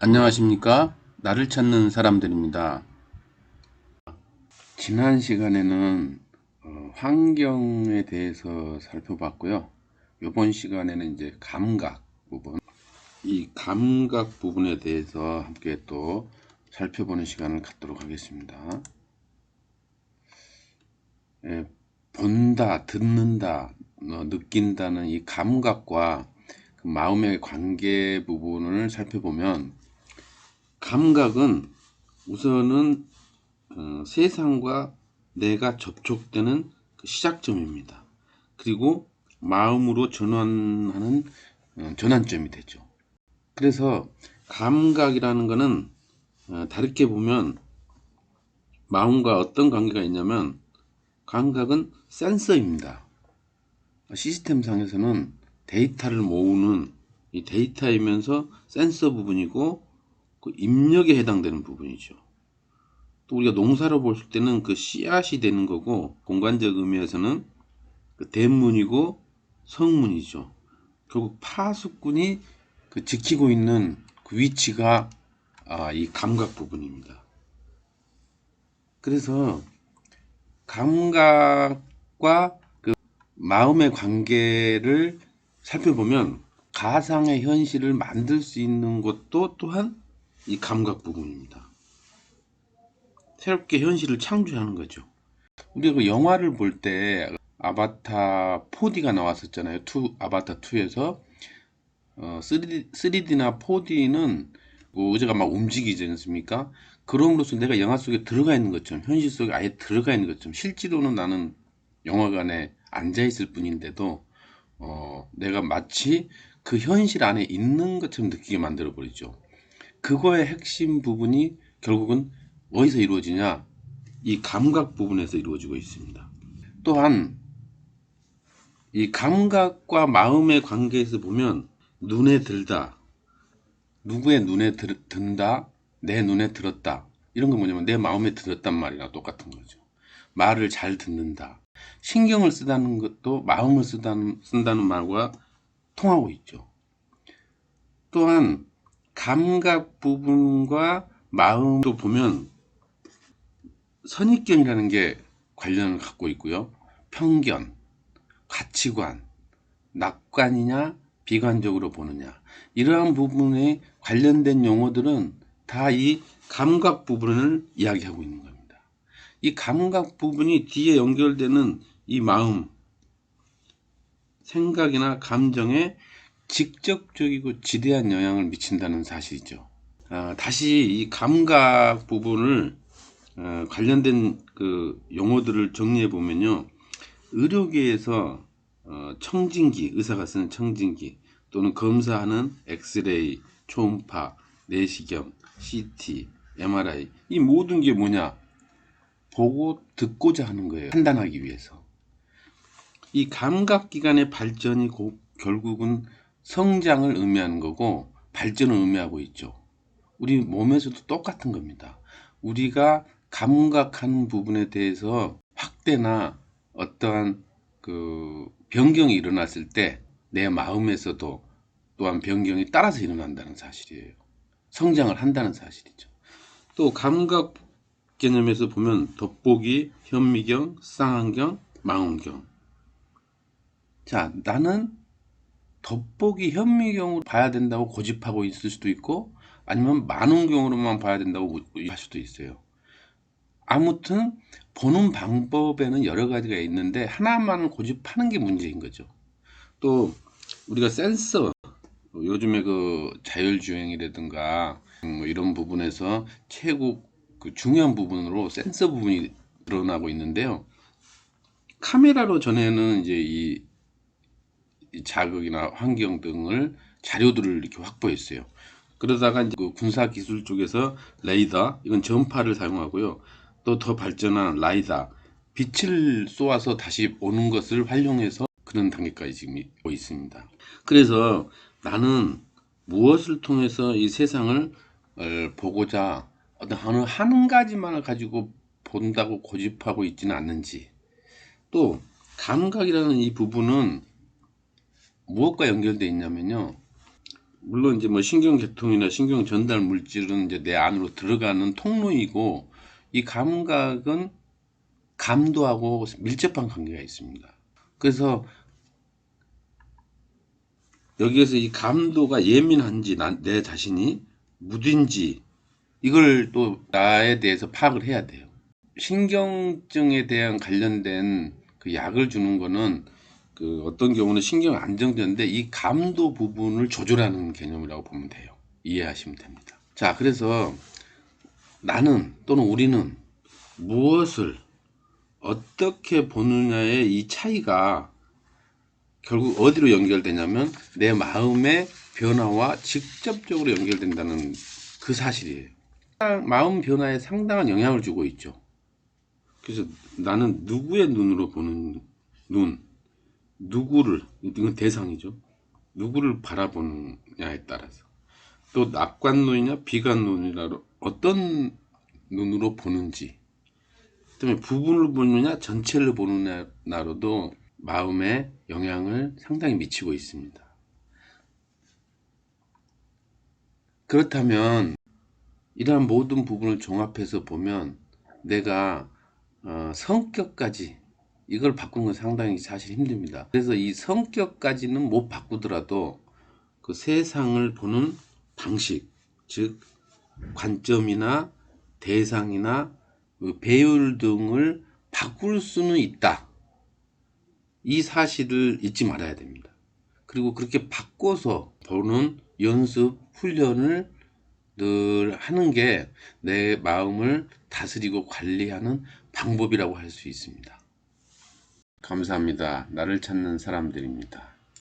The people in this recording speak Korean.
안녕하십니까? 나를 찾는 사람들입니다. 지난 시간에는 환경에 대해서 살펴봤고요. 이번 시간에는 이제 감각 부분, 이 감각 부분에 대해서 함께 또 살펴보는 시간을 갖도록 하겠습니다. 예, 본다, 듣는다, 느낀다는 이 감각과 그 마음의 관계 부분을 살펴보면, 감각은 우선은 세상과 내가 접촉되는 그 시작점입니다. 그리고 마음으로 전환하는 전환점이 되죠. 그래서 감각이라는 것은 다르게 보면 마음과 어떤 관계가 있냐면, 감각은 센서입니다. 시스템 상에서는 데이터를 모으는 이 데이터이면서 센서 부분이고, 그 입력에 해당되는 부분이죠. 또 우리가 농사로 볼 때는 그 씨앗이 되는 거고, 공간적 의미에서는 그 대문이고 성문이죠. 결국 파수꾼이 그 지키고 있는 그 위치가 이 감각 부분입니다. 그래서 감각과 그 마음의 관계를 살펴보면 가상의 현실을 만들 수 있는 것도 또한 이 감각 부분입니다. 새롭게 현실을 창조하는 거죠. 우리가 그 영화를 볼 때 아바타 4D가 나왔었잖아요. 아바타 2에서 3D나 4D는 뭐 의자가 막 움직이지 않습니까? 그럼으로써 내가 영화 속에 들어가 있는 것처럼, 현실 속에 아예 들어가 있는 것처럼, 실제로는 나는 영화관에 앉아 있을 뿐인데도 내가 마치 그 현실 안에 있는 것처럼 느끼게 만들어 버리죠. 그거의 핵심 부분이 결국은 어디서 이루어지냐? 이 감각 부분에서 이루어지고 있습니다. 또한 이 감각과 마음의 관계에서 보면, 눈에 들다, 누구의 눈에 든다, 내 눈에 들었다, 이런 건 뭐냐면 내 마음에 들었단 말이랑 똑같은 거죠. 말을 잘 듣는다, 신경을 쓰다는 것도 마음을 쓴다는 말과 통하고 있죠. 또한 감각 부분과 마음도 보면 선입견이라는 게 관련을 갖고 있고요. 편견, 가치관, 낙관이냐 비관적으로 보느냐, 이러한 부분에 관련된 용어들은 다 이 감각 부분을 이야기하고 있는 겁니다. 이 감각 부분이 뒤에 연결되는 이 마음, 생각이나 감정에 직접적이고 지대한 영향을 미친다는 사실이죠. 다시 이 감각 부분을 관련된 그 용어들을 정리해 보면요. 의료계에서 청진기, 의사가 쓰는 청진기, 또는 검사하는 엑스레이, 초음파, 내시경, CT, MRI, 이 모든 게 뭐냐? 보고 듣고자 하는 거예요. 판단하기 위해서. 이 감각기관의 발전이 결국은 성장을 의미하는 거고, 발전을 의미하고 있죠. 우리 몸에서도 똑같은 겁니다. 우리가 감각하는 부분에 대해서 확대나 어떠한 그 변경이 일어났을 때 내 마음에서도 또한 변경이 따라서 일어난다는 사실이에요. 성장을 한다는 사실이죠. 또 감각 개념에서 보면 돋보기, 현미경, 쌍안경, 망원경. 자, 나는 돋보기, 현미경으로 봐야 된다고 고집하고 있을 수도 있고, 아니면 망원경으로만 봐야 된다고 할 수도 있어요. 아무튼 보는 방법에는 여러 가지가 있는데 하나만을 고집하는 게 문제인 거죠. 또 우리가 센서, 요즘에 그 자율주행이라든가 뭐 이런 부분에서 최고 그 중요한 부분으로 센서 부분이 드러나고 있는데요. 카메라로 전에는 이제 이 자극이나 환경 등을 자료들을 이렇게 확보했어요. 그러다가 이제 그 군사 기술 쪽에서 레이더, 이건 전파를 사용하고요. 또 더 발전한 라이다, 빛을 쏘아서 다시 오는 것을 활용해서 그런 단계까지 지금 있고 있습니다. 그래서 나는 무엇을 통해서 이 세상을 보고자 어떤 한 가지만을 가지고 본다고 고집하고 있지는 않는지, 또 감각이라는 이 부분은 무엇과 연결되어 있냐면요. 물론 이제 뭐 신경계통이나 신경 전달 물질은 이제 내 안으로 들어가는 통로이고, 이 감각은 감도하고 밀접한 관계가 있습니다. 그래서 여기에서 이 감도가 예민한지, 내 자신이 무딘지, 이걸 또 나에 대해서 파악을 해야 돼요. 신경증에 대한 관련된 그 약을 주는 거는 그 어떤 경우는 신경 안정제인데, 이 감도 부분을 조절하는 개념이라고 보면 돼요. 이해하시면 됩니다. 자, 그래서 나는 또는 우리는 무엇을 어떻게 보느냐의 이 차이가 결국 어디로 연결되냐면 내 마음의 변화와 직접적으로 연결된다는 그 사실이에요. 마음 변화에 상당한 영향을 주고 있죠. 그래서 나는 누구의 눈으로 보는 눈, 누구를, 이건 대상이죠. 누구를 바라보느냐에 따라서, 또 낙관론이냐 비관론이냐 어떤 눈으로 보는지, 그다음에 부분을 보느냐 전체를 보느냐로도 마음에 영향을 상당히 미치고 있습니다. 그렇다면 이러한 모든 부분을 종합해서 보면 내가 성격까지 이걸 바꾸는 건 상당히 사실 힘듭니다. 그래서 이 성격까지는 못 바꾸더라도 그 세상을 보는 방식, 즉 관점이나 대상이나 그 배율 등을 바꿀 수는 있다. 이 사실을 잊지 말아야 됩니다. 그리고 그렇게 바꿔서 보는 연습, 훈련을 늘 하는 게 내 마음을 다스리고 관리하는 방법이라고 할 수 있습니다. 감사합니다. 나를 찾는 사람들입니다.